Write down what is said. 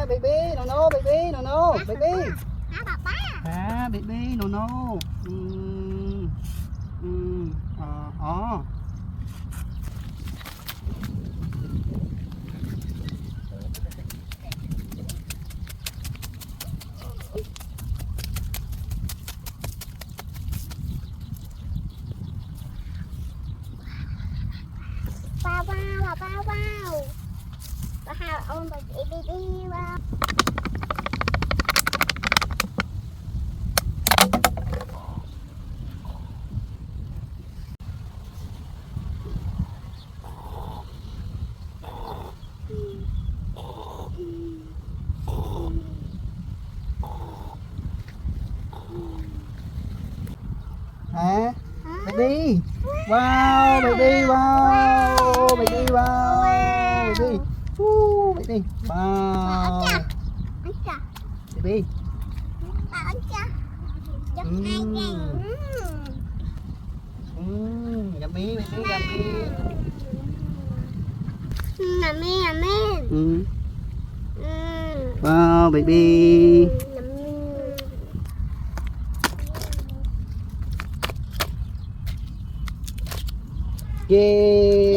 baby, no, baby, no, baby. Hả bà? Baby, no. Wow. Bà Hà ôm bà chị đi vào. Hả? Baby. Wow, baby, wow. Baby, wow. Baby. Baby. Wow. Baby. Yummy, baby, yummy. Yummy. Wow, baby. Yeah.